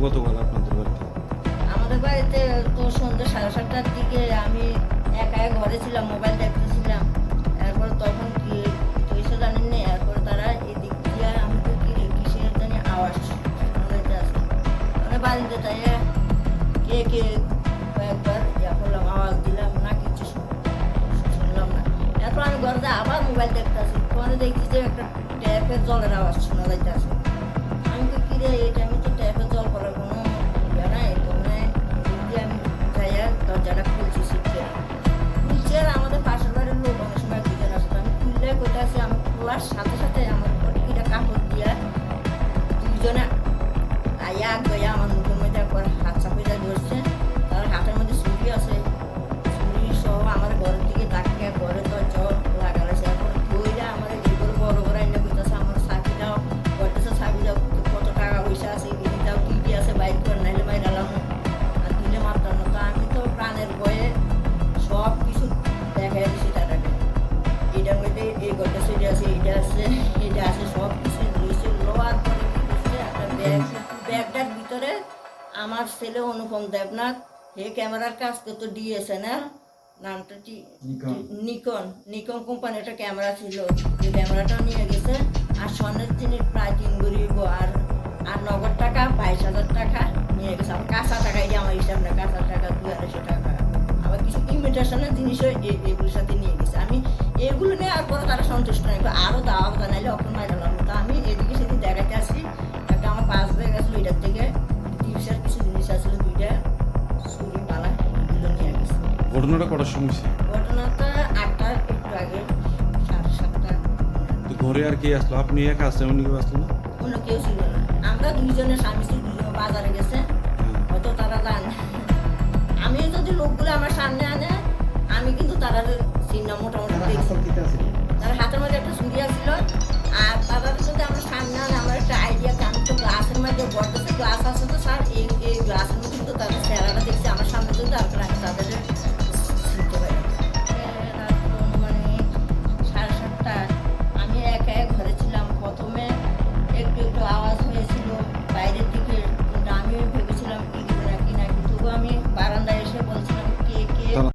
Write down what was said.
গতকাল আপনাদের বাড়িতে? আমাদের বাড়িতে তো সন্ধ্যে 7:30টার দিকে আমি একা ঘরে ছিলাম, মোবাইল দেখতেছিলাম। এরপর তখন কি হয়েছে জানেন না, এরপর তারা এদিক দিয়ে আমি তো কিসের জানি আওয়াজ শোনাইতে আসে। মানে বাড়িতে তাই কে কে কয়েকবার ইয়া করলাম, আওয়াজ দিলাম না, কিছু শুনলাম না। এরপর আমি ঘরে যাই, আবার মোবাইল দেখতেছি, তখন দেখছি যে একটা ট্যাপের জলের আওয়াজ শোনা যাইতেছে। আমি তো কিরে এই টাইমে তো ট্যাপের জল করার কোনো ইয়ে নাই, তখন আমি যাইয়া দরজাটা খুলছি, খুলছি। আর আমাদের পাশের বাড়ির লোক অনেক সময় দুজন আসতো, আমি খুললে কোথায় আছি, আমি খোলার সাথে সাথে আমার পটিকিটা কাপড় দিয়া দুজনে আয়া গয়া আমার মুখের মধ্যে একবার হাত চাপিয়ে ধরছে। তার হাতের মধ্যে ছুরি আছে, ছুরি সহ আমার ঘরের দিকে ডাকিয়ে ঘরে দরজা লাগালাছে। এখন ধইরা আমার এগুলো বড় বড় আইনা কইতাছে আমার চাবি দাও, ঘরটাছে চাবি দাও, কত টাকা পয়সা আছে কিনে দাও, কি কি আছে বাইক কর, নাইলে বাইরে আলাম আর দিলে মারতাম না। তো আমি তো প্রাণের ভয়ে সব কিছু দেখাই দিছি তাটাকে, এটার মধ্যে এই ঘরটা সেটা আছে, এটা আছে, এটা আছে, সব কিছু নিয়েছে। লোয়ার পরে কি করছে, একটা ব্যাগটার ভিতরে আমার ছেলে অনুপম দেবনাথ, হে ক্যামেরার কাজ করতো ডিএসএলআর, নামটা নিকন কোম্পানি একটা ক্যামেরা ছিল, যে ক্যামেরাটা নিয়ে গেছে। আর স্বর্ণের জিনিস প্রায় 3 ভরি আর আর নগদ টাকা 22,000 টাকা নিয়ে গেছে। আমার কাঁচা টাকা, এই আমার হিসাব না, কাঁচা টাকা 2,200 টাকা। আবার কিছু ইমিটেশনের জিনিসও এগুলোর সাথে নিয়ে গেছে। আমি এগুলো নিয়ে আর পরে তারা সন্তুষ্ট নেই, আরও দাওয়া জানাইলে অখন মাইরালাম। তো আমি এদিকে সেদিন দেখাতে আসি, একটা আমার পাস ব্যাগ আসলো, এটার থেকে টিপসের কিছু জিনিস আসলো, 2টা ছুরি পালা, এগুলো নিয়ে গেছে। ঘটনাটা কটার সময় হয়েছে? ঘটনাটা 8টার একটু আগে, 7:30। তো ঘরে আর কে আসলো? আপনি একা আসলেন, অন্য কেউ আসলো না? অন্য কেউ ছিল না, আমরা দুইজনের স্বামী স্ত্রী দুজনে বাজারে গেছে, হয়তো তারা জানে। আমি যদি লোকগুলো আমার সামনে আনে, আমি কিন্তু তারা চিহ্ন মোটামুটি দেখছি। তার হাতের মধ্যে একটা ছুরি ছিল, আর তারা যদি আমার সামনে আনে, আমার একটা আইডিয়া, আমি তো গ্লাসের মধ্যে বড় গ্লাস আছে তো স্যার, এই গ্লাসের মধ্যে কিন্তু তাদের চেহারাটা দেখছি।